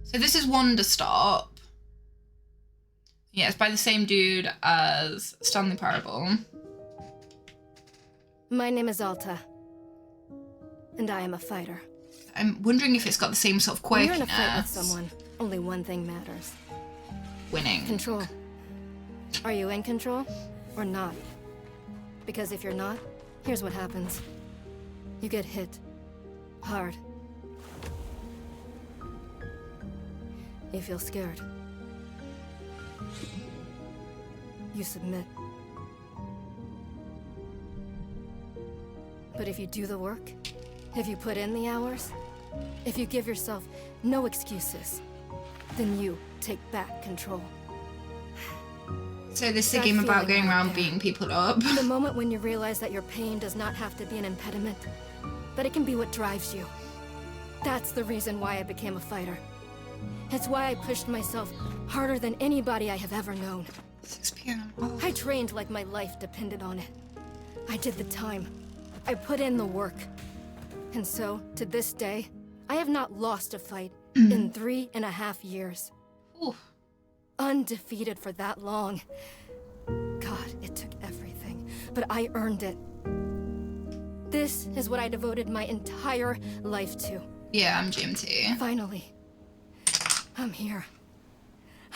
So this is Wanderstop. Yeah, it's by the same dude as Stanley Parable. My name is Alta, and I am a fighter. I'm wondering if it's got the same sort of quirkiness. When you're in a fight with someone, only one thing matters. Winning. Control. Are you in control or not? Because if you're not, here's what happens. You get hit. Hard. You feel scared. You submit. But if you do the work, if you put in the hours, if you give yourself no excuses, then you take back control. So this is a game about going around beating people up. The moment when you realize that your pain does not have to be an impediment, but it can be what drives you. That's the reason why I became a fighter. It's why I pushed myself harder than anybody I have ever known. 6 p.m. Oh. I trained like my life depended on it. I did the time. I put in the work. And so, to this day, I have not lost a fight in 3.5 years. Ooh. Undefeated for that long. God, it took everything, but I earned it. This is what I devoted my entire life to. Yeah, I'm GMT. Finally, I'm here.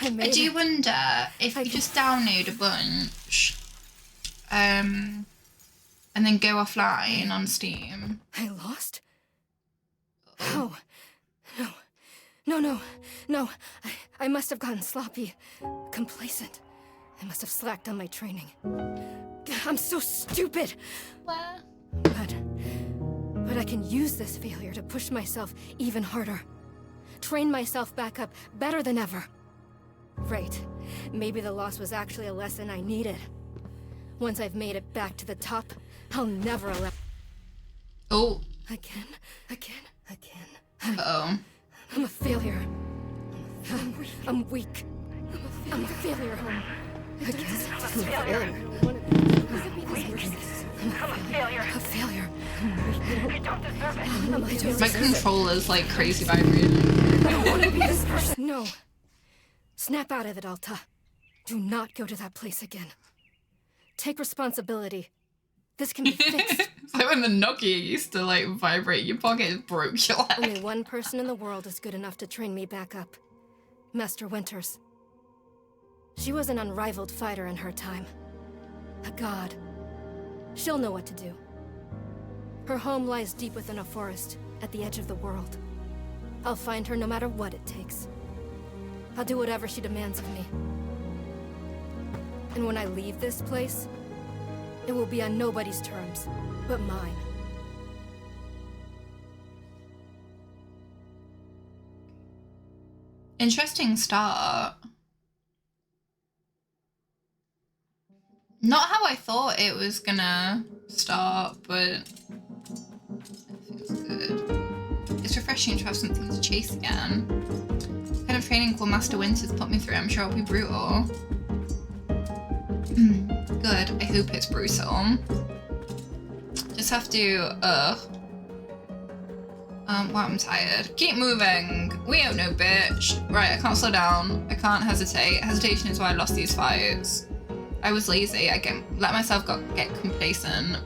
I made I do it. wonder if you just download a bunch, and then go offline on Steam. I lost? How? No. I must have gotten sloppy, complacent. I must have slacked on my training. I'm so stupid. What? But I can use this failure to push myself even harder. Train myself back up better than ever. Right. Maybe the loss was actually a lesson I needed. Once I've made it back to the top, I'll never allow... Oh. Again. Uh-oh. I'm a failure. I'm weak. I'm a failure. I'm a failure. A failure. I don't deserve it. My controller's like crazy vibrating. I don't want to be this person. No. Snap out of it, Alta. Do not go to that place again. Take responsibility. This can be fixed. It's like when the Nokia used to like vibrate, your pocket broke your leg. Only one person in the world is good enough to train me back up. Master Winters. She was an unrivaled fighter in her time. A god. She'll know what to do. Her home lies deep within a forest, at the edge of the world. I'll find her no matter what it takes. I'll do whatever she demands of me. And when I leave this place, it will be on nobody's terms, but mine. Interesting start. Not how I thought it was gonna start, but it feels good. It's refreshing to have something to chase again. What kind of training will Master Winters put me through? I'm sure it'll be brutal. Good. I hope it's brutal. Just have to, wow, I'm tired. Keep moving. We don't know, bitch. Right, I can't slow down. I can't hesitate. Hesitation is why I lost these fights. I was lazy. I let myself get complacent.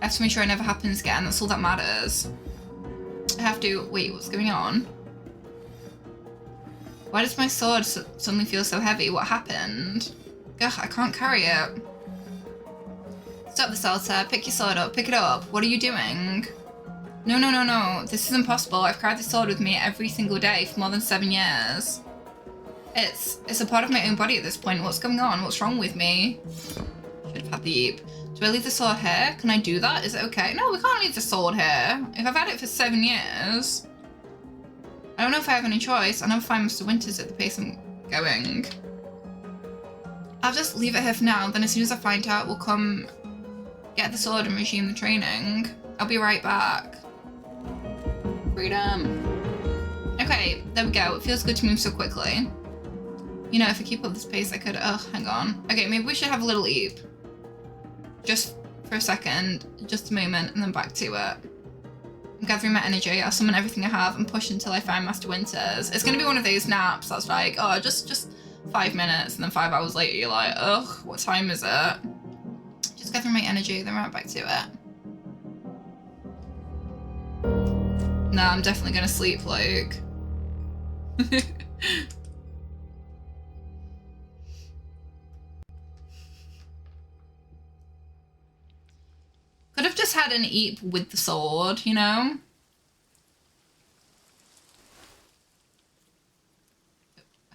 I have to make sure it never happens again. That's all that matters. I have to, wait, what's going on? Why does my sword suddenly feel so heavy? What happened? Ugh, I can't carry it. Stop this, Alta. Pick your sword up. Pick it up. What are you doing? No. This is impossible. I've carried this sword with me every single day for more than 7 years. It's a part of my own body at this point. What's going on? What's wrong with me? Should have had the eep. Do I leave the sword here? Can I do that? Is it okay? No, we can't leave the sword here. If I've had it for 7 years, I don't know if I have any choice. I'll never find Mr. Winters at the pace I'm going. I'll just leave it here for now. Then as soon as I find out, we'll come get the sword and resume the training. I'll be right back. Freedom. Okay, there we go. It feels good to move so quickly. You know, if I keep up this pace, I could... Oh, hang on. Okay, maybe we should have a little eep. Just for a second. Just a moment, and then back to it. I'm gathering my energy. I'll summon everything I have and push until I find Master Winters. It's gonna be one of those naps that's like, oh, just 5 minutes, and then 5 hours later you're like, ugh, what time is it? Just gathering my energy, then right back to it. Nah, I'm definitely gonna sleep, like. Could have just had an eep with the sword, you know?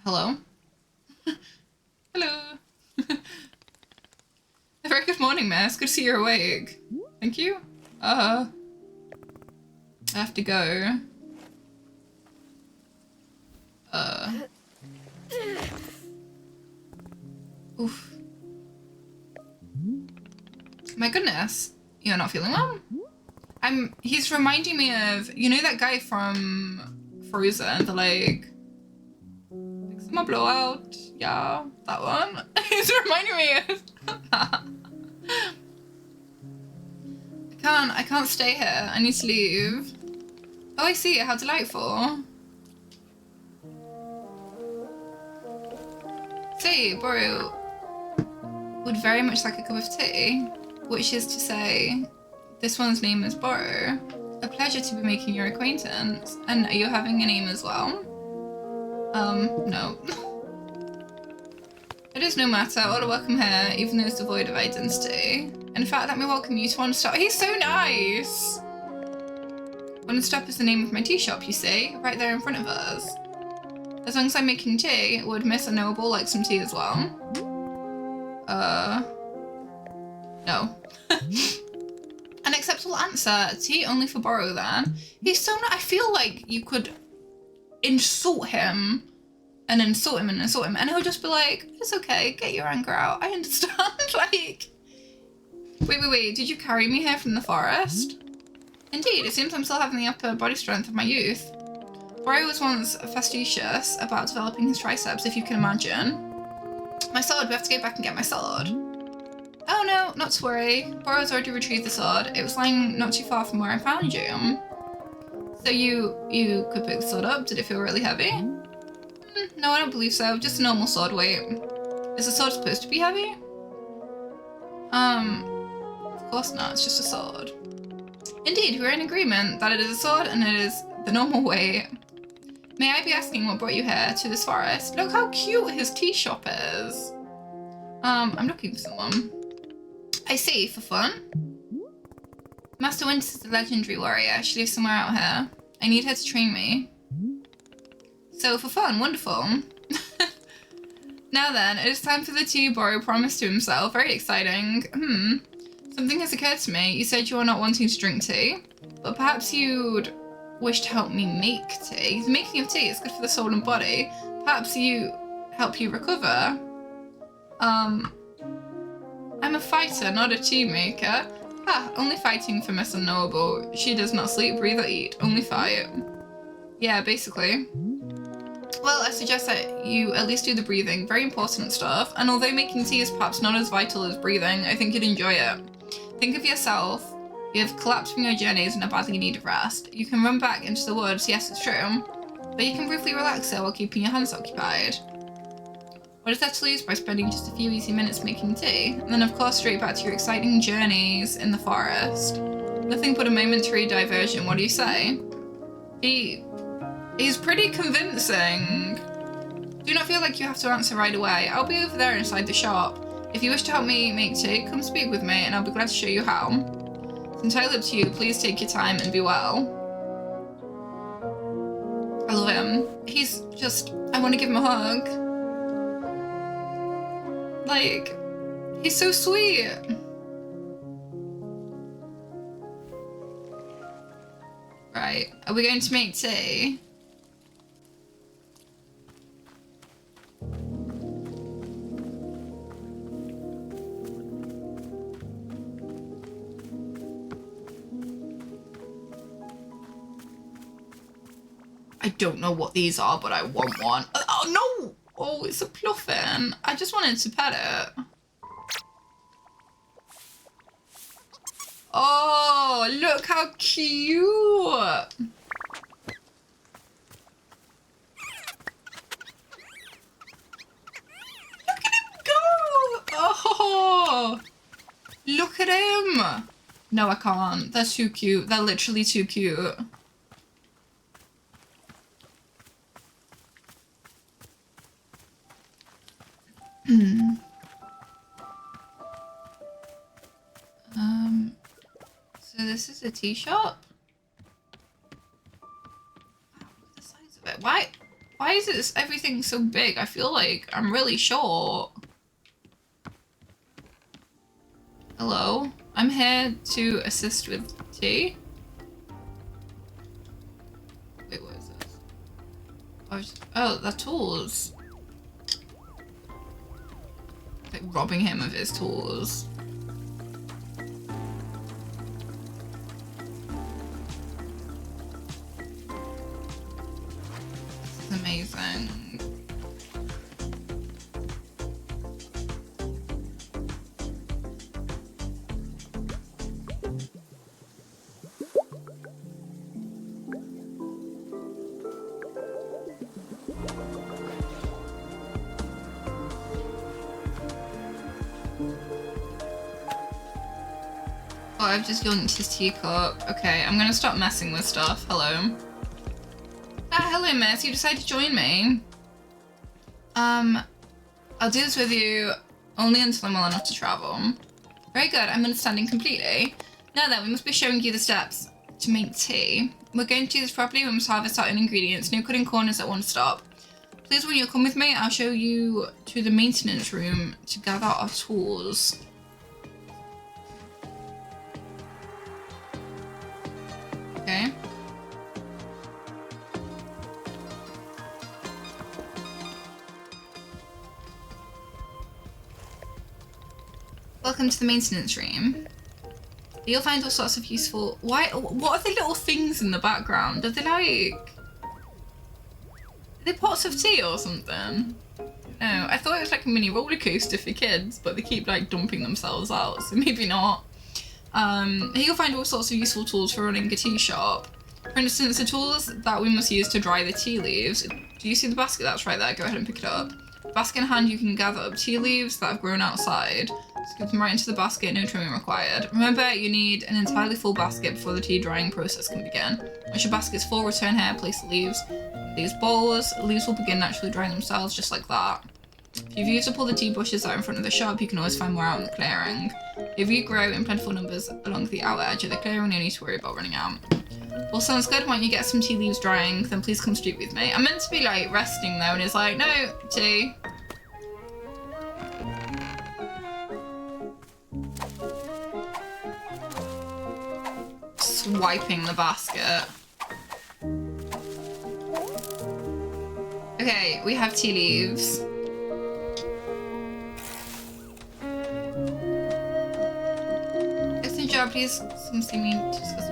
Hello? Hello. A very good morning, miss. Good to see you're awake. Thank you. I have to go. Oof. My goodness. You're not feeling well? He's reminding me of, you know that guy from Frozen, the like summer blowout? Yeah, that one. He's reminding me of that. I can't stay here. I need to leave. Oh, I see. How delightful. See, Boru would very much like a cup of tea, which is to say, this one's name is Boru. A pleasure to be making your acquaintance. And are you having a name as well? No. It is no matter, all are welcome here, even those devoid of identity. In fact, let me welcome you to Wanderstop. He's so nice! Wanderstop is the name of my tea shop, you see, right there in front of us. As long as I'm making tea, would Miss Unknowable like some tea as well? No. An acceptable answer. Tea only for Boru then. He's so nice. I feel like you could insult him and insult him and insult him and he'll just be like, it's okay, get your anger out. I understand. Like, wait. Did you carry me here from the forest? Indeed, it seems I'm still having the upper body strength of my youth. Boru was once facetious about developing his triceps, if you can imagine. My sword, we have to go back and get my sword. Oh no, not to worry. Boru's already retrieved the sword. It was lying not too far from where I found you. So you could pick the sword up. Did it feel really heavy? No, I don't believe so. Just a normal sword weight. Is the sword supposed to be heavy? Of course not. It's just a sword. Indeed, we're in agreement that it is a sword and it is the normal weight. May I be asking what brought you here to this forest? Look how cute his tea shop is. I'm looking for someone. I see, for fun. Master Winters is a legendary warrior. She lives somewhere out here. I need her to train me. So for fun, wonderful. Now then, it is time for the tea Boru promised to himself. Very exciting. Something has occurred to me. You said you are not wanting to drink tea, but perhaps you'd wish to help me make tea. The making of tea is good for the soul and body. Perhaps help you recover. I'm a fighter, not a tea maker. Only fighting for Miss Unknowable. She does not sleep, breathe, or eat. Only fight. Yeah, basically. Well, I suggest that you at least do the breathing. Very important stuff. And although making tea is perhaps not as vital as breathing, I think you'd enjoy it. Think of yourself. You have collapsed from your journeys and are badly in need of rest. You can run back into the woods, yes, it's true. But you can briefly relax there while keeping your hands occupied. What is there to lose by spending just a few easy minutes making tea? And then of course straight back to your exciting journeys in the forest. Nothing but a momentary diversion, what do you say? He's pretty convincing. Do not feel like you have to answer right away. I'll be over there inside the shop. If you wish to help me make tea, come speak with me and I'll be glad to show you how. It's entirely up to you, please take your time and be well. I love him. He's just, I want to give him a hug. Like, he's so sweet. Right, are we going to make tea? I don't know what these are, but I want one. Oh no! Oh, it's a pluffin. I just wanted to pet it. Oh, look how cute! No, I can't. They're too cute. They're literally too cute. So this is a tea shop? Wow, look at the size of it. Why is it everything so big? I feel like I'm really short. Hello, I'm here to assist with tea. Wait, what is this? Oh, they're tools. Like robbing him of his tools. This is amazing. Oh, I've just yoinked his teacup. Okay, I'm gonna stop messing with stuff. Hello. Ah, hello, miss. You decided to join me. I'll do this with you only until I'm well enough to travel. Very good. I'm understanding completely. Now then, we must be showing you the steps to make tea. We're going to do this properly. We must harvest our own ingredients. No cutting corners at one stop. Please, when you come with me, I'll show you to the maintenance room to gather our tools. Okay. Welcome to the maintenance room. You'll find all sorts of useful... What are the little things in the background? Are they like... Are they pots of tea or something? No, I thought it was like a mini roller coaster for kids, but they keep like dumping themselves out, so maybe not. Here you'll find all sorts of useful tools for running a tea shop. For instance, the tools that we must use to dry the tea leaves. Do you see the basket that's right there? Go ahead and pick it up. Basket in hand, you can gather up tea leaves that have grown outside. Scoop them right into the basket, no trimming required. Remember, you need an entirely full basket before the tea drying process can begin. Once your basket's full, return here, place the leaves in these bowls. The leaves will begin naturally drying themselves, just like that. If you've used up all the tea bushes that are in front of the shop, you can always find more out in the clearing. If you grow in plentiful numbers along the outer edge of the clearing, no need to worry about running out. Well, sounds good. Why don't you get some tea leaves drying, then please come street with me. I'm meant to be like resting though, and it's like, no, tea. Swiping the basket. Okay, we have tea leaves. Excellent job, please. Something we need to discuss.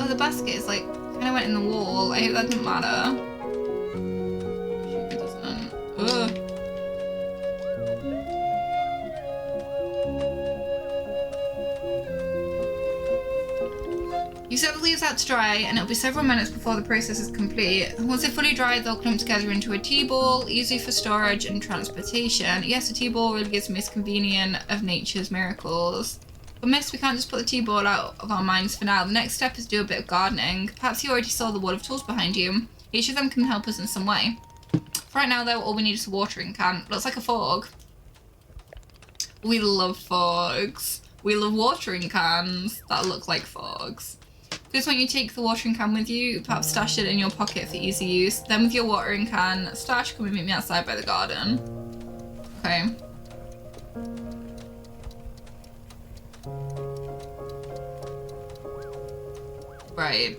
Oh, the basket is like kind of went in the wall. I hope that didn't matter. It doesn't. Ugh. You set the leaves out to dry, and it'll be several minutes before the process is complete. Once they're fully dried, they'll clump together into a tea ball, easy for storage and transportation. Yes, a tea ball really is the most convenient of nature's miracles. But miss, we can't just put the tea ball out of our minds for now. The next step is to do a bit of gardening. Perhaps you already saw the wall of tools behind you. Each of them can help us in some way. For right now, though, all we need is a watering can. Looks like a fork. We love forks. We love watering cans that look like forks. Just when you take the watering can with you, perhaps stash it in your pocket for easy use. Then with your watering can stash, come and meet me outside by the garden. Okay. Right.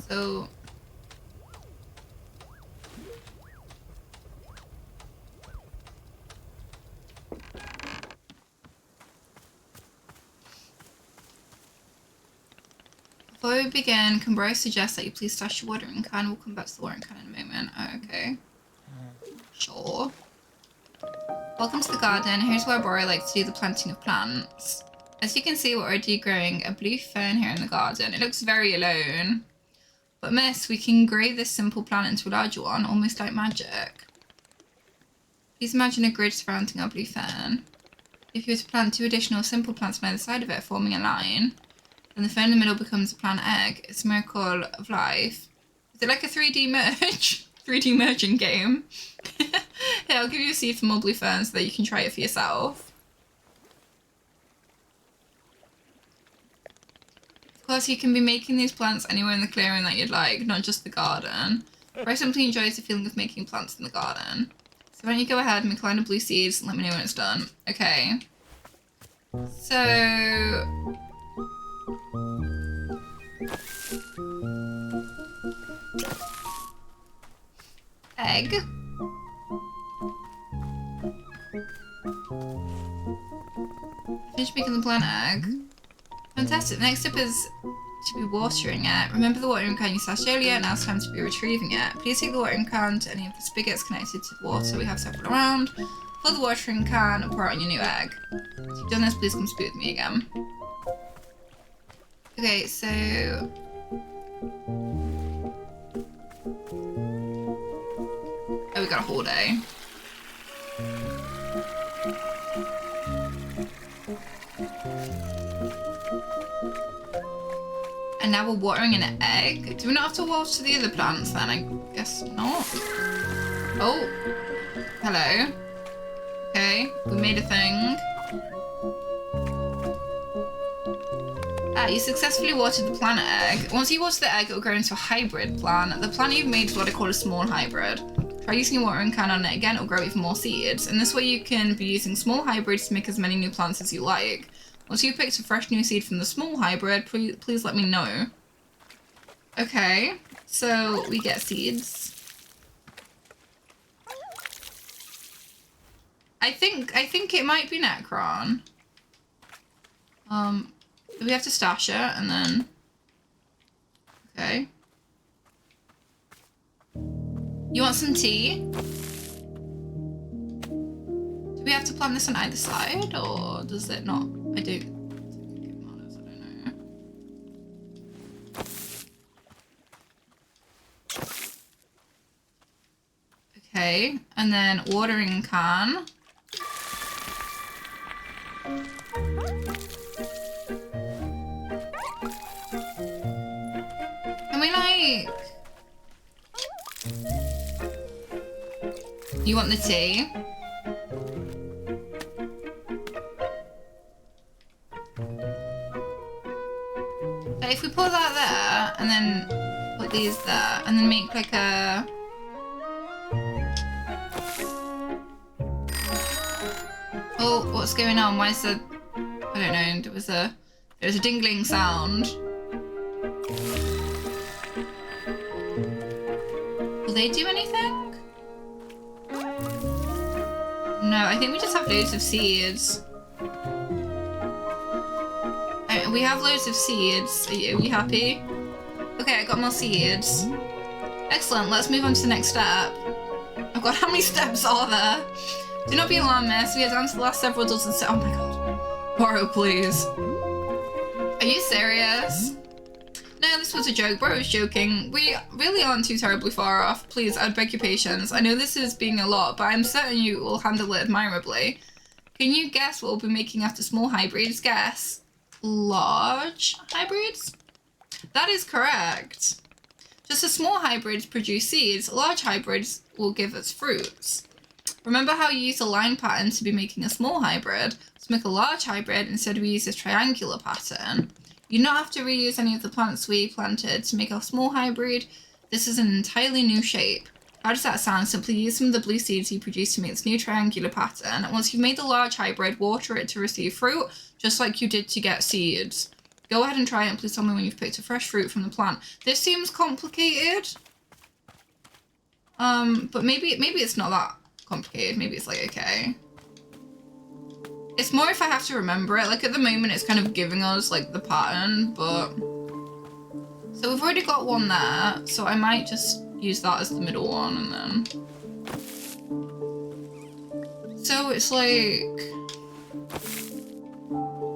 So before we begin, can Bryce suggest that you please stash your watering can? We'll come back to the watering can in a moment. Oh, okay. Sure. Welcome to the garden. Here's where Bori likes to do the planting of plants. As you can see, we're already growing a blue fern here in the garden. It looks very alone. But miss, we can grow this simple plant into a larger one, almost like magic. Please imagine a grid surrounding our blue fern. If you were to plant 2 additional simple plants on either side of it, forming a line, then the fern in the middle becomes a plant egg. It's a miracle of life. Is it like a 3D merge? 3D merging game? Here, I'll give you a seed for more blue ferns so that you can try it for yourself. Of course, you can be making these plants anywhere in the clearing that you'd like, not just the garden. I simply enjoys the feeling of making plants in the garden. So why don't you go ahead and make a line of blue seeds and let me know when it's done. Okay. So... egg. Finish making the plant egg. Fantastic. The next step is to be watering it. Remember the watering can you stashed earlier, now it's time to be retrieving it. Please take the watering can to any of the spigots connected to the water we have several around. Fill the watering can and pour it on your new egg. If you've done this, please come speak with me again. Okay, so... oh, we got a whole day. And now we're watering an egg. Do we not have to water the other plants then? I guess not. Oh. Hello. Okay, we made a thing. Ah, you successfully watered the plant egg. Once you water the egg, it will grow into a hybrid plant. The plant you've made is what I call a small hybrid. Try using your watering can on it again, it will grow even more seeds. And this way you can be using small hybrids to make as many new plants as you like. Once you've picked a fresh new seed from the small hybrid, please let me know. Okay, so we get seeds. I think it might be Necron. We have to stash it and then... okay. You want some tea? Do we have to plant this on either side or does it not? I don't think it matters, I don't know. Okay, and then watering can. Can we like... you want the tea? If we put that there, and then put these there, and then make like a... oh, what's going on? Why is there... I don't know, there was a dingling sound. Will they do anything? No, I think we just have loads of seeds. We have loads of seeds. Are you happy? Okay, I got more seeds. Excellent, let's move on to the next step. Oh god, how many steps are there? Do not be alarmed, miss. We are down to the last several dozen steps. Oh my god. Borrow, please. Are you serious? No, this was a joke. Bro was joking. We really aren't too terribly far off. Please, I'd beg your patience. I know this is being a lot, but I'm certain you will handle it admirably. Can you guess what we'll be making after small hybrids? Guess. Large hybrids? That is correct. Just as small hybrids produce seeds, large hybrids will give us fruits. Remember how you used a line pattern to be making a small hybrid? Let's make a large hybrid instead we use this triangular pattern. You do not have to reuse any of the plants we planted to make a small hybrid. This is an entirely new shape. How does that sound? Simply use some of the blue seeds you produced to make this new triangular pattern. Once you've made the large hybrid, water it to receive fruit, just like you did to get seeds. Go ahead and try it and please tell me when you've picked a fresh fruit from the plant. This seems complicated. But maybe it's not that complicated. Maybe it's like, okay. It's more if I have to remember it. Like at the moment it's kind of giving us like the pattern, but... so we've already got one there, so I might just use that as the middle one and then... so it's like...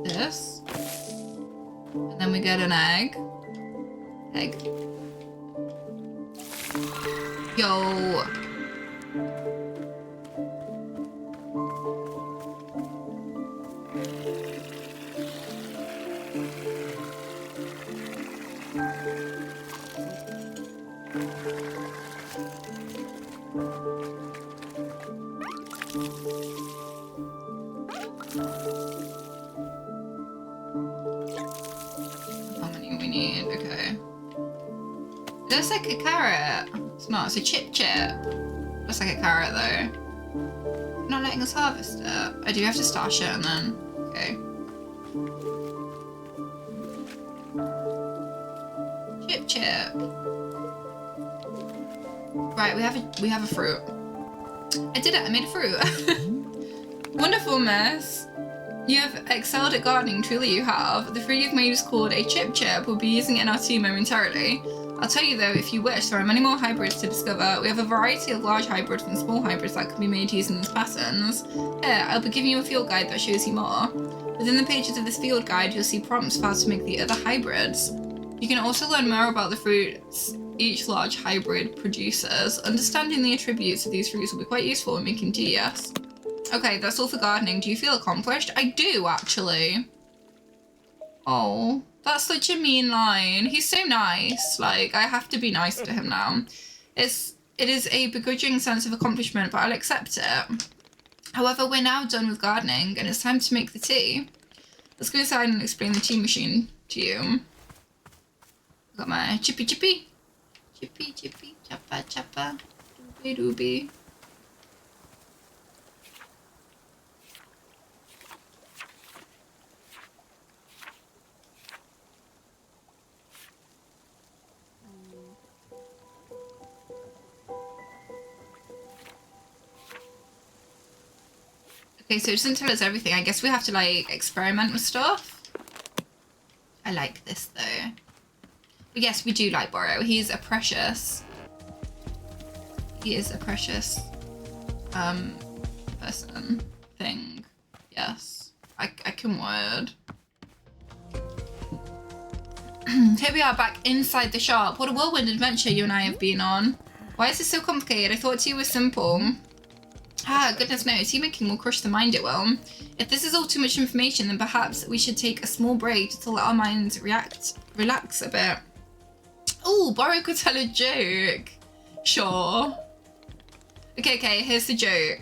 this. we get an egg? Egg. Yo. How many we need? Okay. Looks like a carrot. It's not, it's a chip. Looks like a carrot though. Not letting us harvest it. I do have to stash it and then, okay. Chip. Right, we have a fruit. I did it, I made a fruit. Wonderful, miss. You have excelled at gardening, truly you have. The fruit you've made is called a chip. We'll be using it in our tea momentarily. I'll tell you though, if you wish, there are many more hybrids to discover. We have a variety of large hybrids and small hybrids that can be made using these patterns. Here, I'll be giving you a field guide that shows you more. Within the pages of this field guide, you'll see prompts for how to make the other hybrids. You can also learn more about the fruits each large hybrid produces. Understanding the attributes of these fruits will be quite useful in making tea, yes. Okay, that's all for gardening. Do you feel accomplished? I do, actually. Oh, that's such a mean line. He's so nice. Like, I have to be nice to him now. It is a begrudging sense of accomplishment, but I'll accept it. However, we're now done with gardening, and it's time to make the tea. Let's go inside and explain the tea machine to you. I've got my chippy. Chippy, chappa, doobie. Okay, so it doesn't tell us everything. I guess we have to, like, experiment with stuff. I like this, though. But yes, we do like Borrow. He is a precious person. Thing. Yes. I can word. Here we are back inside the shop. What a whirlwind adventure you and I have been on. Why is this so complicated? I thought tea was simple. Ah, goodness knows, tea making will crush the mind, it will. If this is all too much information, then perhaps we should take a small break to let our minds relax a bit. Oh, Borrow could tell a joke. Sure. Okay, here's the joke.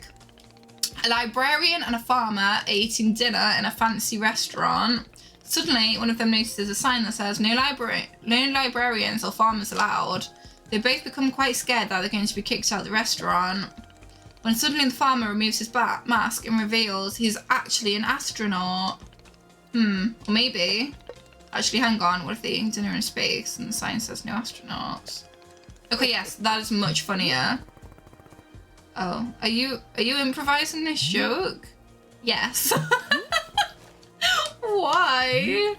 A librarian and a farmer are eating dinner in a fancy restaurant. Suddenly, one of them notices a sign that says, no librarians or farmers allowed. They both become quite scared that they're going to be kicked out of the restaurant. When suddenly the farmer removes his mask and reveals he's actually an astronaut. Or maybe. Actually, hang on. What if they're eating dinner in space and the sign says no astronauts? Okay, yes, that is much funnier. Oh, are you improvising this joke? Yes. Why?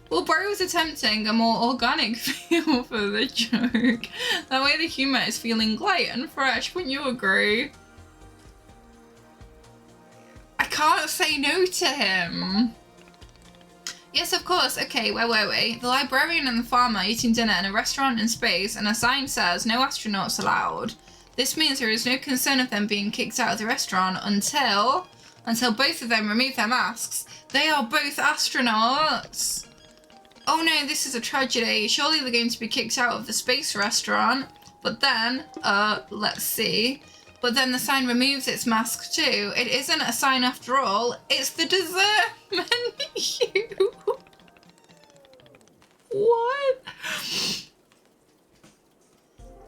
Well, Borrow was attempting a more organic feel for the joke. That way the humour is feeling light and fresh, wouldn't you agree? I can't say no to him. Yes, of course. Okay, where were we? The librarian and the farmer eating dinner in a restaurant in space, and a sign says no astronauts allowed. This means there is no concern of them being kicked out of the restaurant until both of them remove their masks. They are both astronauts. Oh no, this is a tragedy. Surely they're going to be kicked out of the space restaurant. But then, let's see. But then the sign removes its mask too. It isn't a sign after all. It's the dessert menu. What?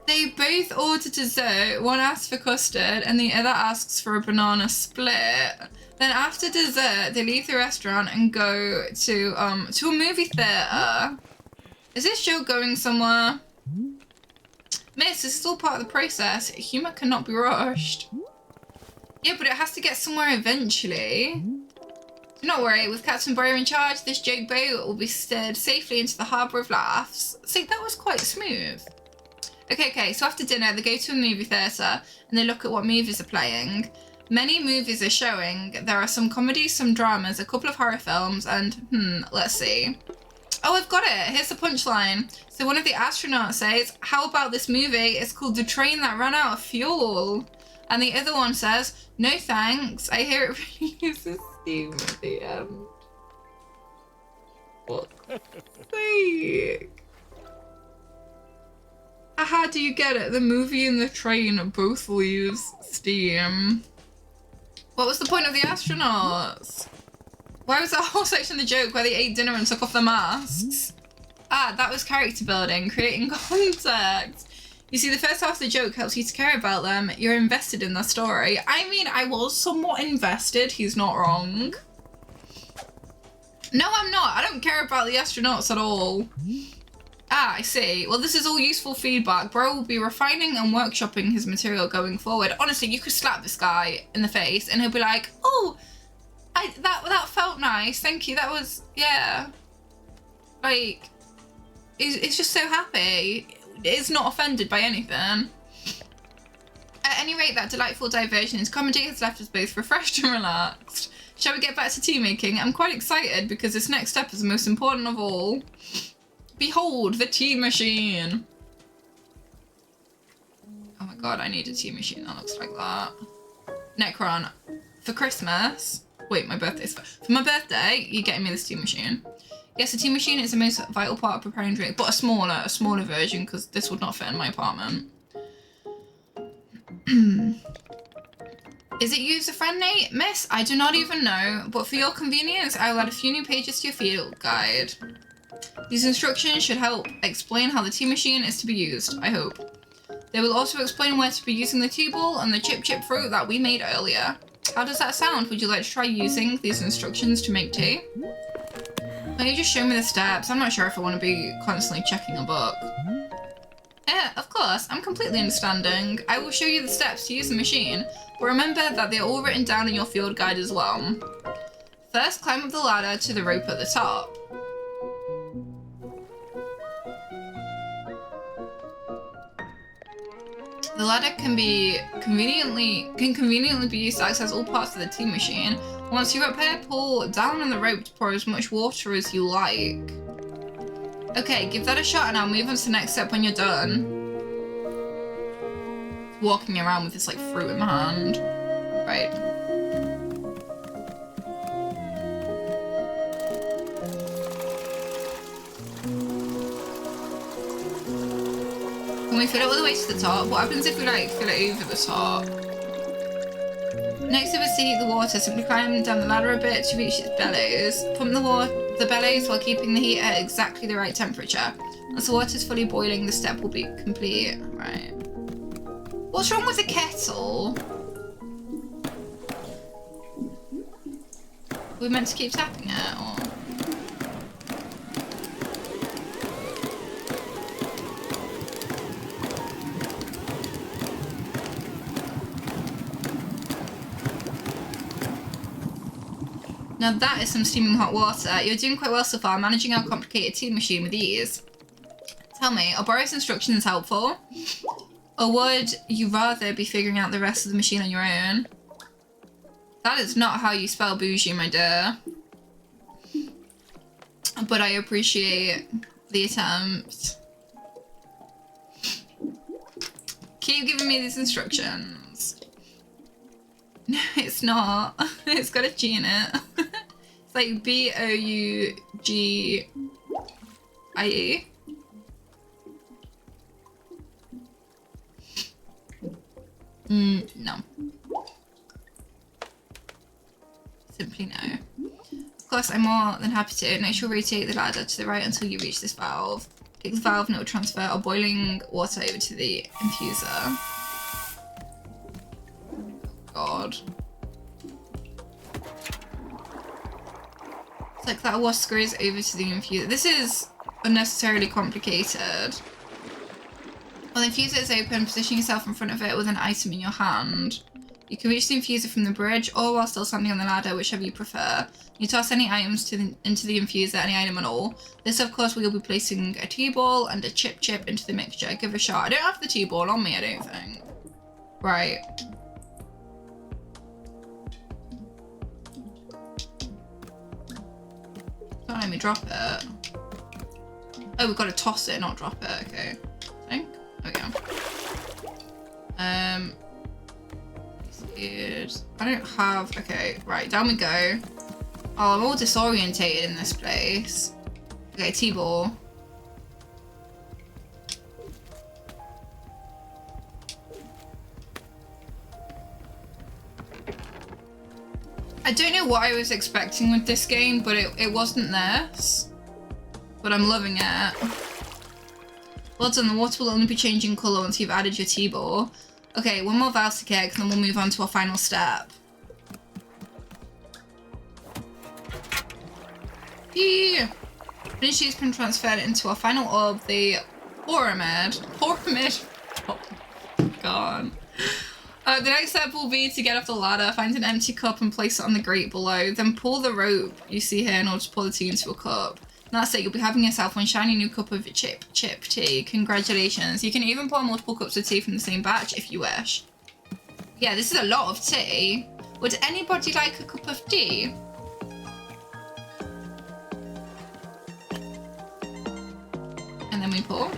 They both order dessert. One asks for custard and the other asks for a banana split. Then after dessert, they leave the restaurant and go to a movie theatre. Is this show going somewhere? Miss, this is all part of the process. Humour cannot be rushed. Yeah, but it has to get somewhere eventually. Do not worry, with Captain Borrow in charge, this joke boat will be steered safely into the harbour of laughs. See, that was quite smooth. Okay, so after dinner, they go to a movie theatre and they look at what movies are playing. Many movies are showing. There are some comedies, some dramas, a couple of horror films, and let's see. Oh, I've got it. Here's the punchline. So one of the astronauts says, how about this movie? It's called The Train That Ran Out of Fuel. And the other one says, no thanks. I hear it really uses steam at the end. What? Wait. How do you get it? The movie and the train both use steam. What was the point of the astronauts? Why was that whole section the joke where they ate dinner and took off their masks? Ah, that was character building, creating context. You see, the first half of the joke helps you to care about them. You're invested in the story. I mean, I was somewhat invested. He's not wrong. No, I'm not. I don't care about the astronauts at all. Ah, I see. Well, this is all useful feedback. Bro will be refining and workshopping his material going forward. Honestly, you could slap this guy in the face and he'll be like, oh, that felt nice. Thank you. That was, yeah. Like, he's just so happy. It's not offended by anything. At any rate, that delightful diversion into comedy has left us both refreshed and relaxed. Shall we get back to tea making? I'm quite excited because this next step is the most important of all. Behold, the tea machine. Oh my god, I need a tea machine that looks like that. Necron, for Christmas, wait, my birthday's for my birthday, you're getting me this tea machine. Yes, a tea machine is the most vital part of preparing drink, but a smaller version, because this would not fit in my apartment. Is it user-friendly? Miss, I do not even know, but for your convenience, I will add a few new pages to your field guide. These instructions should help explain how the tea machine is to be used, I hope. They will also explain where to be using the tea ball and the chip fruit that we made earlier. How does that sound? Would you like to try using these instructions to make tea? Can you just show me the steps? I'm not sure if I want to be constantly checking a book. Yeah, of course, I'm completely understanding. I will show you the steps to use the machine, but remember that they're all written down in your field guide as well. First, climb up the ladder to the rope at the top. The ladder can conveniently be used to access all parts of the tea machine. Once you're up here, pull down on the rope to pour as much water as you like. Okay, give that a shot and I'll move on to the next step when you're done. Walking around with this like fruit in my hand. Right. Can we fill it all the way to the top? What happens if we like fill it over the top? Next to oversee the water, simply climb down the ladder a bit to reach its bellows. Pump the bellows while keeping the heat at exactly the right temperature. Once the water is fully boiling, the step will be complete. Right. What's wrong with the kettle? Are we meant to keep tapping it, or...? Now that is some steaming hot water. You're doing quite well so far, managing our complicated tea machine with ease. Tell me, are Boris' instructions helpful? Or would you rather be figuring out the rest of the machine on your own? That is not how you spell bougie, my dear. But I appreciate the attempt. Keep giving me these instructions. No, it's not. It's got a G in it. It's like B-O-U-G-I-E. No. Simply no. Of course, I'm more than happy to. Next, you'll rotate the ladder to the right until you reach this valve. Click the valve and it will transfer our boiling water over to the infuser. God. It's like that water screws over to the infuser. This is unnecessarily complicated. While the infuser is open, position yourself in front of it with an item in your hand. You can reach the infuser from the bridge or while still standing on the ladder, whichever you prefer. You toss any items into the infuser, any item at all. This, of course, we'll be placing a tea ball and a chip into the mixture. Give it a shot. I don't have the tea ball on me, I don't think. Right. Don't let me drop it. Oh, we've got to toss it, not drop it. Okay. I think. There we go. I don't have. Okay, right. Down we go. Oh, I'm all disorientated in this place. Okay, T-ball. I don't know what I was expecting with this game, but it wasn't this. But I'm loving it. Well done, the water will only be changing colour once you've added your T-ball. Okay, one more Valsic egg, and then we'll move on to our final step. Yeah. Finish has been transferred into our final orb, the pyramid. Pyramid. Oh, God. The next step will be to get off the ladder, find an empty cup and place it on the grate below. Then pull the rope you see here in order to pour the tea into a cup. And that's it, you'll be having yourself one shiny new cup of chip tea. Congratulations. You can even pour multiple cups of tea from the same batch if you wish. Yeah, this is a lot of tea. Would anybody like a cup of tea? And then we pour. Do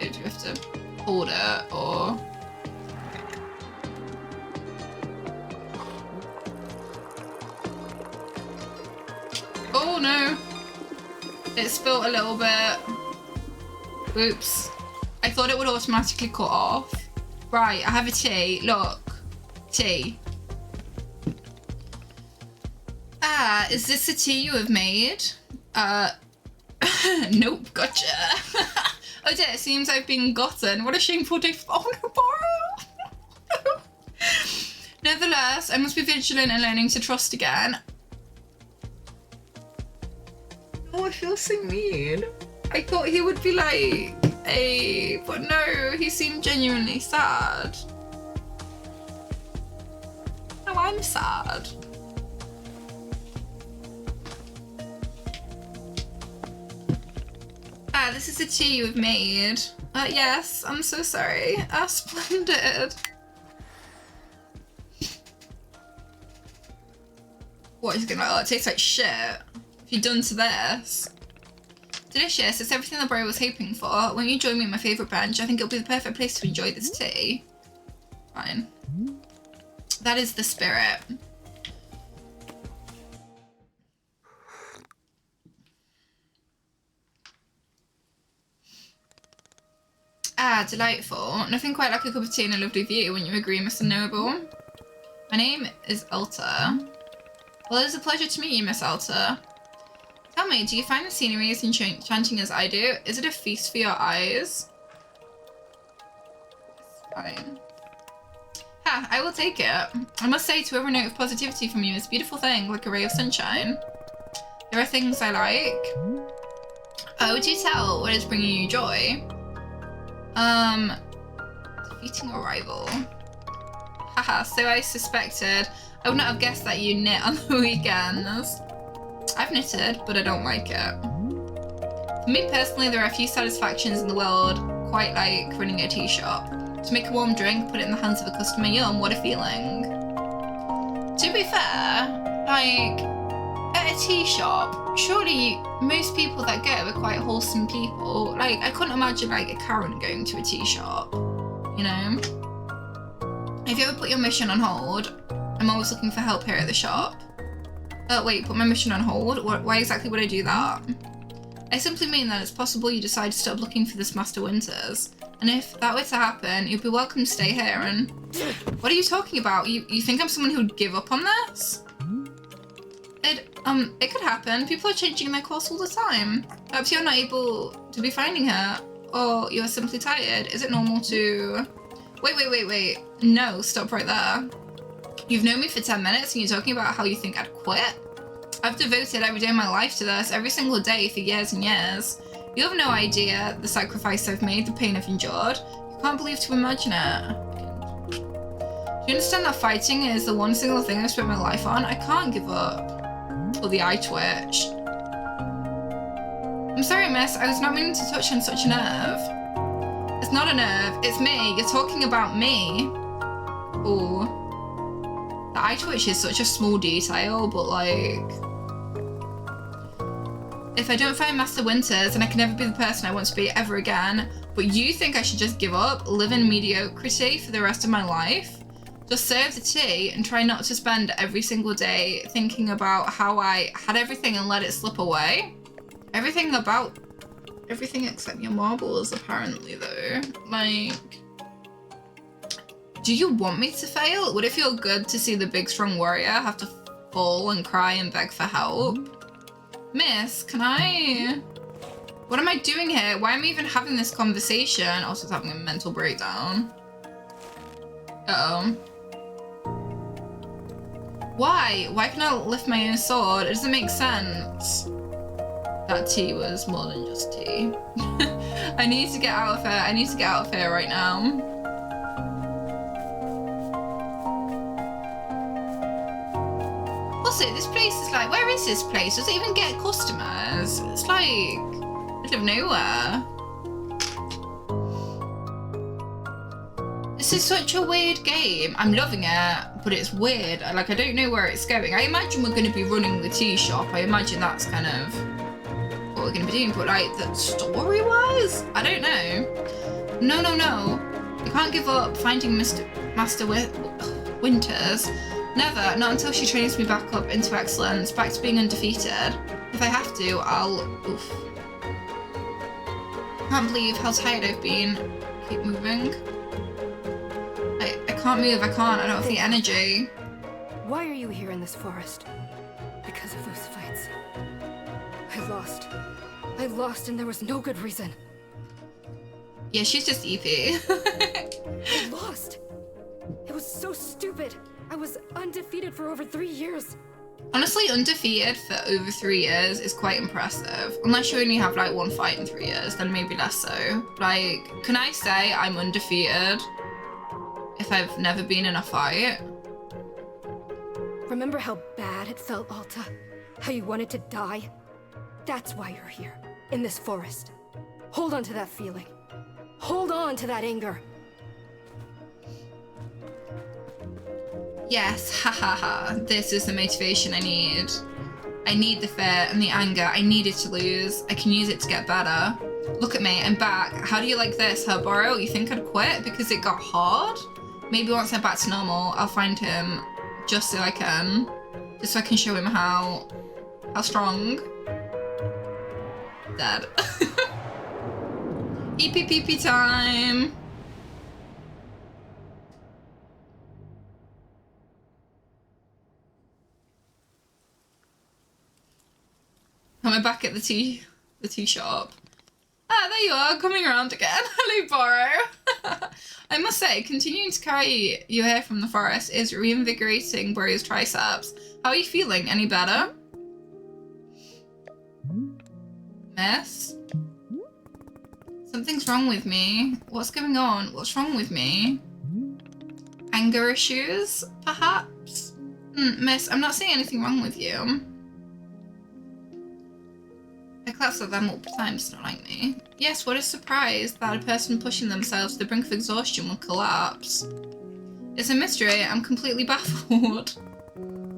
we have to hold it or... Oh no! It spilt a little bit. Oops. I thought it would automatically cut off. Right, I have a tea. Look. Tea. Ah, is this the tea you have made? Nope, gotcha. Oh dear, it seems I've been gotten. What a shameful day for... Oh no, Borrow! Nevertheless, I must be vigilant and learning to trust again. Oh, I feel so mean. I thought he would be like, hey, but no, he seemed genuinely sad. No, I'm sad. Ah, this is the tea you have made. Yes, I'm so sorry. Splendid. What is gonna, oh, it tastes like shit. Have you done to this? Delicious, it's everything the bro was hoping for. Won't you join me on my favourite bench? I think it'll be the perfect place to enjoy this tea. Fine. That is the spirit. Ah, delightful. Nothing quite like a cup of tea and a lovely view, wouldn't you agree, Mr. Noble? My name is Alta. Well, it is a pleasure to meet you, Miss Alta. Tell me, do you find the scenery as enchanting as I do? Is it a feast for your eyes? Fine. Ha, I will take it. I must say, to every note of positivity from you is a beautiful thing, like a ray of sunshine. There are things I like. Oh, do tell, what is bringing you joy? Defeating a rival. Haha, so I suspected. I would not have guessed that you knit on the weekends. I've knitted, but I don't like it. For me personally, there are a few satisfactions in the world, quite like running a tea shop. To make a warm drink, put it in the hands of a customer, yum, what a feeling. To be fair, like, at a tea shop, surely most people that go are quite wholesome people. Like, I couldn't imagine, like, a Karen going to a tea shop, you know? If you ever put your mission on hold, I'm always looking for help here at the shop. Wait, put my mission on hold? Why exactly would I do that? I simply mean that it's possible you decide to stop looking for this Master Winters. And if that were to happen, you'd be welcome to stay here and... What are you talking about? You think I'm someone who would give up on this? It could happen. People are changing their course all the time. Perhaps you're not able to be finding her. Or you're simply tired. Is it normal to... Wait. No, stop right there. You've known me for 10 minutes and you're talking about how you think I'd quit? I've devoted every day of my life to this, every single day for years and years. You have no idea the sacrifice I've made, the pain I've endured. You can't believe to imagine it. Do you understand that fighting is the one single thing I've spent my life on? I can't give up. Or the eye twitch. I'm sorry, miss, I was not meaning to touch on such a nerve. It's not a nerve, it's me. You're talking about me. Ooh. The eye twitch is such a small detail, but like... If I don't find Master Winters, then I can never be the person I want to be ever again. But you think I should just give up, live in mediocrity for the rest of my life? Just serve the tea and try not to spend every single day thinking about how I had everything and let it slip away? Everything except your marbles, apparently, though. Like, do you want me to fail? Would it feel good to see the big strong warrior have to fall and cry and beg for help? Miss, can I... What am I doing here? Why am I even having this conversation? I was just having a mental breakdown. Uh-oh. Why? Why can I lift my own sword? It doesn't make sense. That tea was more than just tea. I need to get out of here. I need to get out of here right now. Also, this place is like, where is this place? Does it even get customers? It's like, middle of nowhere. This is such a weird game. I'm loving it, but it's weird. Like, I don't know where it's going. I imagine we're going to be running the tea shop. I imagine that's kind of what we're going to be doing. But like, the story-wise, I don't know. No. I can't give up finding Master Winters. Never, not until she trains me back up into excellence, back to being undefeated. If I have to, I'll... Oof. Can't believe how tired I've been. Keep moving. I can't move, I don't have the energy. Why are you here in this forest? Because of those fights. I lost and there was no good reason. Yeah, she's just Evie. I lost. It was so stupid. I was undefeated for over 3 years. Honestly, undefeated for over 3 years is quite impressive. Unless you only have like one fight in 3 years, then maybe less so. Like, can I say I'm undefeated if I've never been in a fight? Remember how bad it felt, Alta? How you wanted to die? That's why you're here, in this forest. Hold on to that feeling. Hold on to that anger. Yes, ha. This is the motivation I need. I need the fear and the anger. I need it to lose. I can use it to get better. Look at me, I'm back. How do you like this, Herboro? You think I'd quit because it got hard? Maybe once I'm back to normal, I'll find him just so I can show him how strong. Dead. EPPP time. Am I back at the tea shop? Ah, there you are, coming around again. Hello, Borrow. I must say, continuing to carry you here from the forest is reinvigorating Borrow's triceps. How are you feeling? Any better? Miss? Something's wrong with me. What's going on? What's wrong with me? Anger issues, perhaps? Miss, I'm not seeing anything wrong with you. I collapsed at them multiple times, not like me. Yes, what a surprise that a person pushing themselves to the brink of exhaustion will collapse. It's a mystery, I'm completely baffled.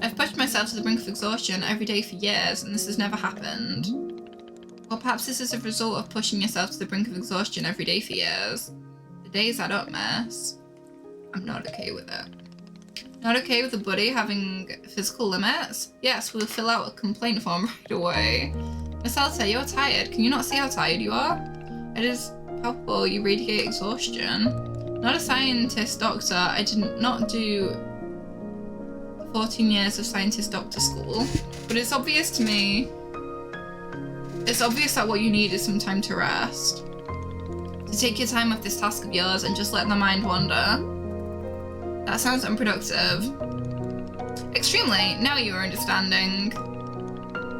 I've pushed myself to the brink of exhaustion every day for years, and this has never happened. Well, perhaps this is a result of pushing yourself to the brink of exhaustion every day for years. The days add up, miss. I'm not okay with it. Not okay with a buddy having physical limits? Yes, we'll fill out a complaint form right away. Miss Alta, you're tired. Can you not see how tired you are? It is palpable. You radiate exhaustion. Not a scientist doctor. I did not do 14 years of scientist doctor school. But it's obvious to me. It's obvious that what you need is some time to rest. To take your time with this task of yours and just let the mind wander. That sounds unproductive. Extremely. Now you are understanding.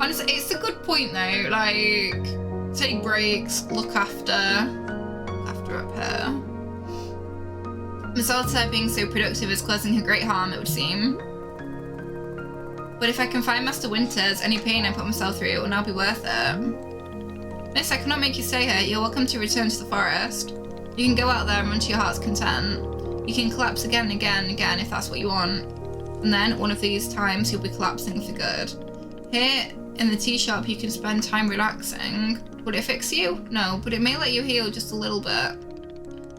Honestly, it's a good point though, like, take breaks, look after up here. Miss Alta being so productive is causing her great harm, it would seem. But if I can find Master Winters, any pain I put myself through will now be worth it. Miss, I cannot make you stay here. You're welcome to return to the forest. You can go out there and run to your heart's content. You can collapse again and again and again if that's what you want. And then, one of these times, you'll be collapsing for good. Here in the tea shop, you can spend time relaxing. Will it fix you? No, but it may let you heal just a little bit.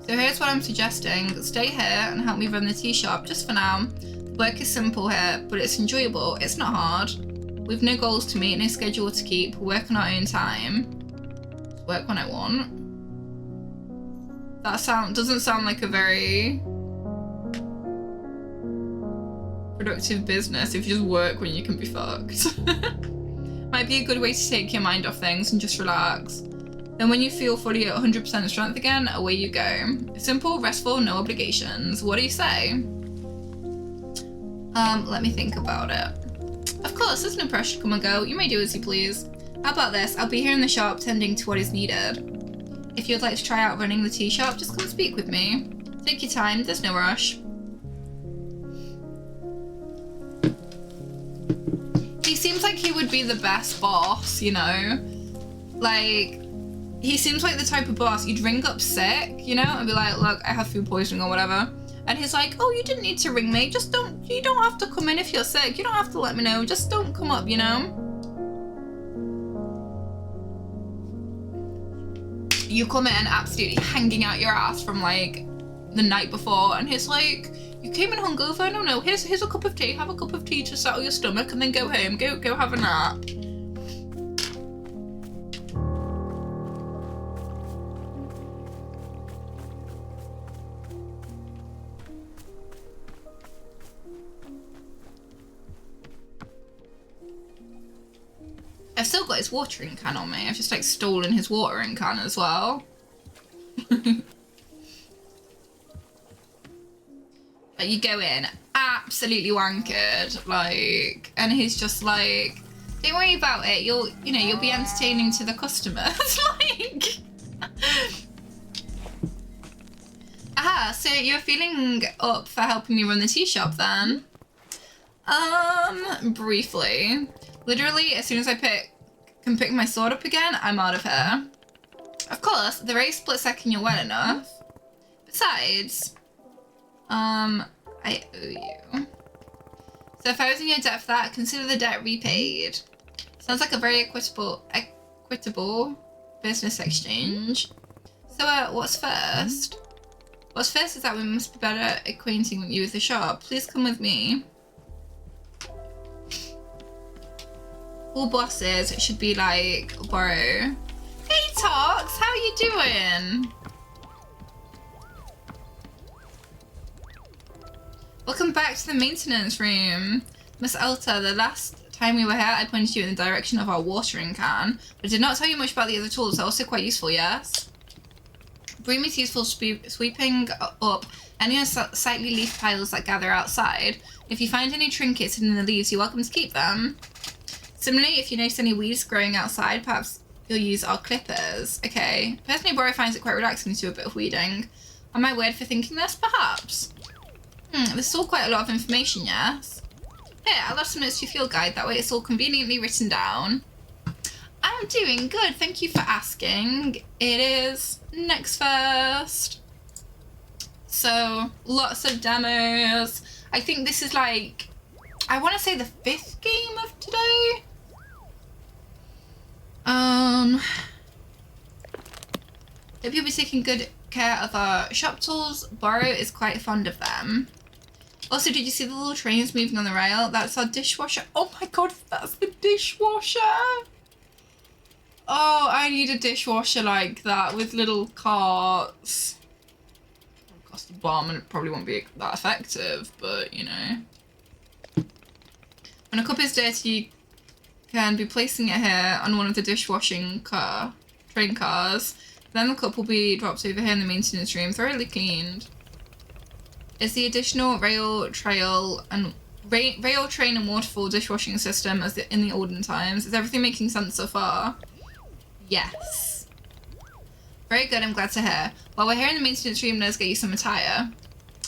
So here's what I'm suggesting. Stay here and help me run the tea shop just for now. The work is simple here, but it's enjoyable. It's not hard. We've no goals to meet, no schedule to keep. We work on our own time. Just work when I want. That doesn't sound like a very productive business if you just work when you can be fucked. Might be a good way to take your mind off things and just relax. Then when you feel fully at 100% strength again, away you go. Simple, restful, no obligations. What do you say? Let me think about it. Of course, there's no pressure to come and go. You may do as you please. How about this? I'll be here in the shop tending to what is needed. If you'd like to try out running the tea shop, just come speak with me. Take your time, there's no rush. He seems like he would be the best boss, you know? Like, he seems like the type of boss you'd ring up sick, you know? And be like, look, I have food poisoning or whatever. And he's like, oh, you didn't need to ring me. You don't have to come in if you're sick. You don't have to let me know. Just don't come up, you know? You come in absolutely hanging out your ass from like the night before, and he's like, you came in hungover? No, here's a cup of tea. Have a cup of tea to settle your stomach, and then go home. Go have a nap. I've still got his watering can on me. I've just like stolen his watering can as well. Like, you go in absolutely wankered, like, and he's just like, don't worry about it. You'll be entertaining to the customers. Like, aha. So you're feeling up for helping me run the tea shop then? Briefly. Literally, as soon as I can pick my sword up again, I'm out of here. Of course, the very split second you're well enough. Besides, I owe you. So if I was in your debt for that, consider the debt repaid. Sounds like a very equitable business exchange. So what's first? What's first is that we must be better acquainting you with the shop. Please come with me. All bosses should be like, bro. Hey Tox, how are you doing? Welcome back to the maintenance room. Miss Elta, the last time we were here, I pointed you in the direction of our watering can, but did not tell you much about the other tools. They're also quite useful, yes? Broom is useful sweeping up any unsightly leaf piles that gather outside. If you find any trinkets in the leaves, you're welcome to keep them. Similarly, if you notice any weeds growing outside, perhaps you'll use our clippers. Okay. Personally, Boro finds it quite relaxing to do a bit of weeding. Am I weird for thinking this? Perhaps. This is all quite a lot of information, yes? Here, I'll add some notes to your field guide. That way it's all conveniently written down. I'm doing good. Thank you for asking. It is SteamNextFest. So, lots of demos. I think this is like, I want to say the 5th game of today. Hope you'll be taking good care of our shop tools. Boro is quite fond of them. Also, did you see the little trains moving on the rail? That's our dishwasher. Oh my god, that's the dishwasher! Oh, I need a dishwasher like that with little carts. It'll cost a bomb and it probably won't be that effective, but you know. When a cup is dirty, you can be placing it here on one of the dishwashing train cars. Then the cup will be dropped over here in the maintenance room, thoroughly cleaned. Is the additional rail, train and waterfall dishwashing system as in the olden times? Is everything making sense so far? Yes. Very good, I'm glad to hear. While we're here in the maintenance room, let's get you some attire.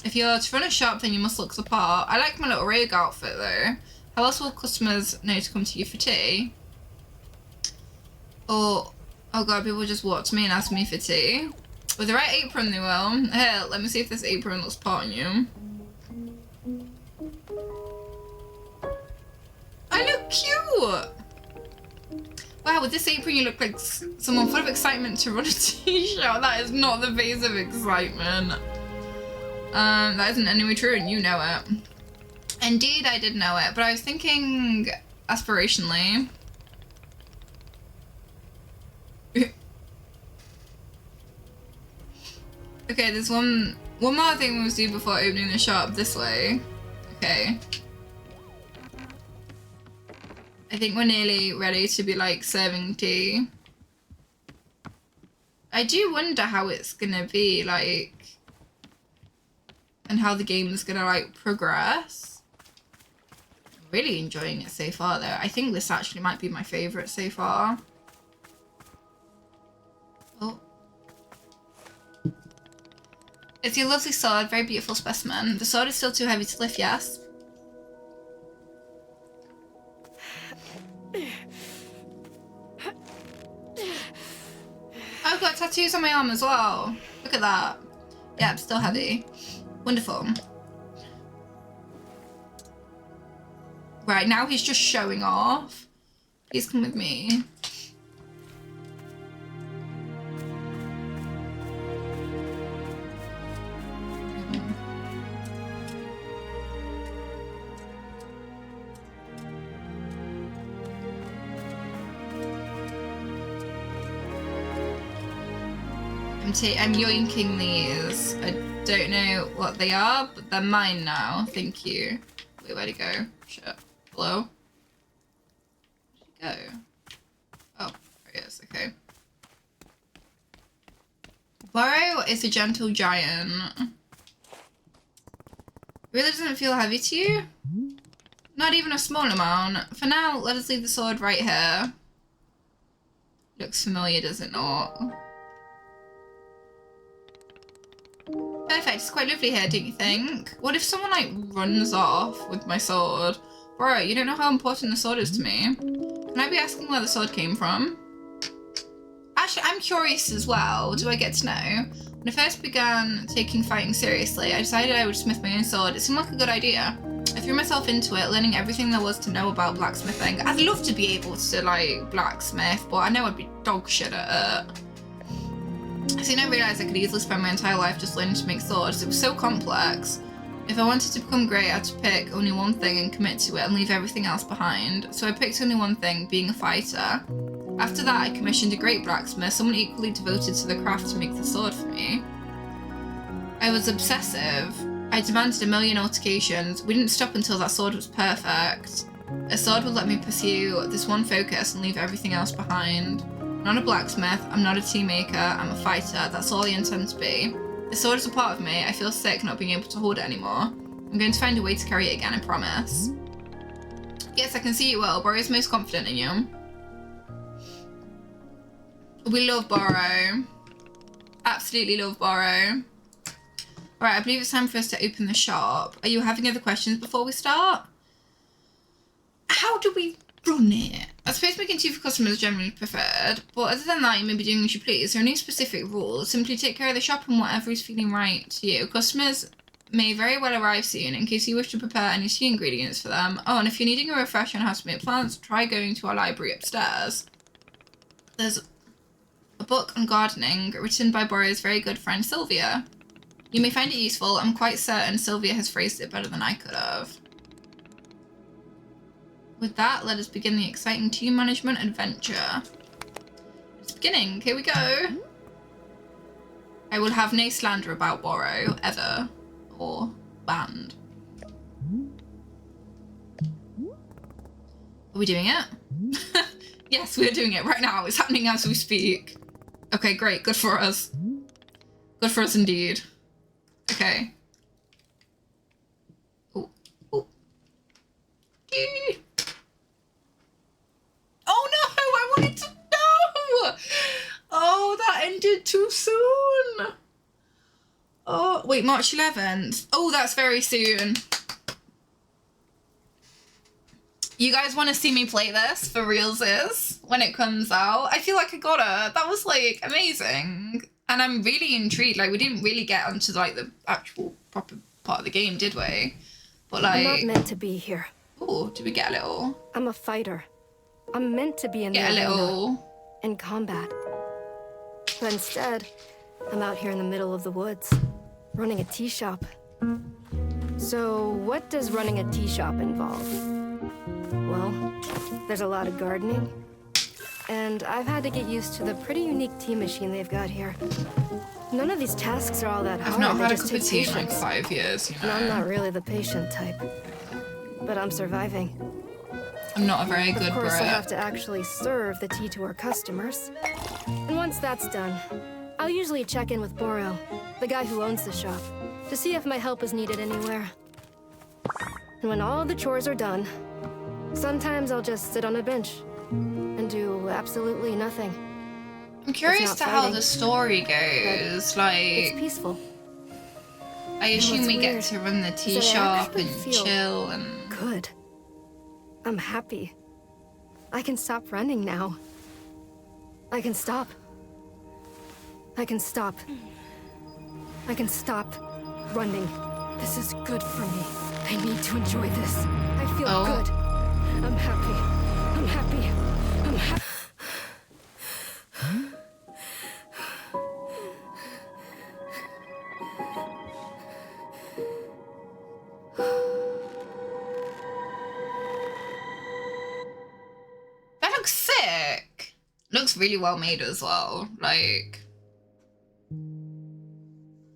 If you're to run a shop, then you must look the part. I like my little rogue outfit though. How else will customers know to come to you for tea? Or, oh god, people just walk to me and ask me for tea. With the right apron they will. Here, let me see if this apron looks part on you. I look cute! cute. Wow, with this apron you look like someone full of excitement to run a t-shirt. That is not the face of excitement. That isn't anyway true and you know it. Indeed I did know it, but I was thinking aspirationally. Okay, there's one more thing we must do before opening the shop this way. Okay. I think we're nearly ready to be like serving tea. I do wonder how it's gonna be like and how the game is gonna like progress. I'm really enjoying it so far though. I think this actually might be my favourite so far. Oh. It's your lovely sword, very beautiful specimen. The sword is still too heavy to lift, yes? I've got tattoos on my arm as well. Look at that. Yeah, it's still heavy. Wonderful. Right, now he's just showing off. Please come with me. I'm yoinking these. I don't know what they are, but they're mine now. Thank you. Wait, where'd it go? Shit. Hello? Where'd it go? Oh, there it is. Okay. Borrow is a gentle giant. Really doesn't feel heavy to you? Not even a small amount. For now, let us leave the sword right here. Looks familiar, does it not? Perfect, it's quite lovely here, don't you think? What if someone like runs off with my sword? Bro, you don't know how important the sword is to me. Can I be asking where the sword came from? Actually, I'm curious as well. Do I get to know? When I first began taking fighting seriously, I decided I would smith my own sword. It seemed like a good idea. I threw myself into it, learning everything there was to know about blacksmithing. I'd love to be able to like blacksmith, but I know I'd be dog shit at it. Soon I realised I could easily spend my entire life just learning to make swords. It was so complex. If I wanted to become great, I had to pick only one thing and commit to it and leave everything else behind. So I picked only one thing, being a fighter. After that, I commissioned a great blacksmith, someone equally devoted to the craft, to make the sword for me. I was obsessive. I demanded a million altercations. We didn't stop until that sword was perfect. A sword would let me pursue this one focus and leave everything else behind. I'm not a blacksmith, I'm not a tea maker, I'm a fighter. That's all I intend to be. The sword is a part of me. I feel sick not being able to hold it anymore. I'm going to find a way to carry it again, I promise. Yes, I can see you will. Borrow's most confident in you. We love Borrow. Absolutely love Borrow. Alright, I believe it's time for us to open the shop. Are you having other questions before we start? How do we run it? I suppose making tea for customers is generally preferred, but other than that, you may be doing as you please. There are no specific rules. Simply take care of the shop and whatever is feeling right to you. Customers may very well arrive soon in case you wish to prepare any tea ingredients for them. Oh, and if you're needing a refresher on how to make plants, try going to our library upstairs. There's a book on gardening written by Borrow's very good friend Sylvia. You may find it useful. I'm quite certain Sylvia has phrased it better than I could have. With that, let us begin the exciting tea management adventure. It's beginning. Here we go. I will have no slander about Borrow, ever. Or banned. Are we doing it? Yes, we're doing it right now. It's happening as we speak. Okay, great. Good for us. Good for us indeed. Okay. Oh. Oh. Eee. Oh no! I wanted to know! Oh, that ended too soon! Oh, wait, March 11th. Oh, that's very soon. You guys want to see me play this for realsies when it comes out? I feel like I got it. That was, like, amazing. And I'm really intrigued. Like, we didn't really get onto, like, the actual proper part of the game, did we? But, like... I'm not meant to be here. Oh, did we get a little... I'm a fighter. I'm meant to be in Get a the arena, little... in combat. But instead, I'm out here in the middle of the woods, running a tea shop. So, what does running a tea shop involve? Well, there's a lot of gardening, and I've had to get used to the pretty unique tea machine they've got here. None of these tasks are all that hard. I've not had a just cup of take tea in like patience. 5 years, you And I'm know. not really the patient type. But I'm surviving. I'm not a very good Of course, I have Brit. to actually serve the tea to our customers. And once that's done, I'll usually check in with Boro, the guy who owns the shop, to see if my help is needed anywhere. And when all the chores are done, sometimes I'll just sit on a bench and do absolutely nothing. I'm curious not to how fighting, the story goes. It's Like, peaceful. I assume what's we get weird to run the tea is that I shop actually and feel chill and... Good. I'm happy. I can stop running now. I can stop. I can stop. I can stop running. This is good for me. I need to enjoy this. I feel good. I'm happy. I'm happy. I'm happy. That looks sick. Looks really well made as well. Like,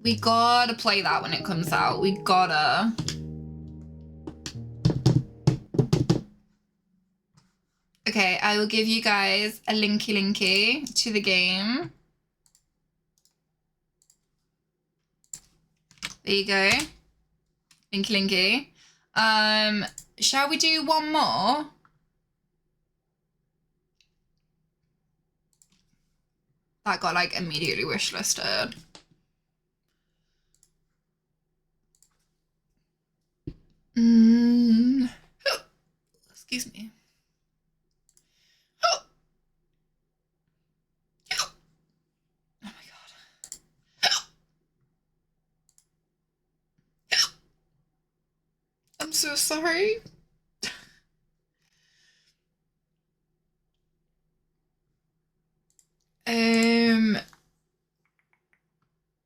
we gotta play that when it comes out. We gotta. Okay, I will give you guys a linky to the game. There you go. Linky. Shall we do one more? That got like immediately wishlisted. Excuse me. Oh my god. I'm so sorry.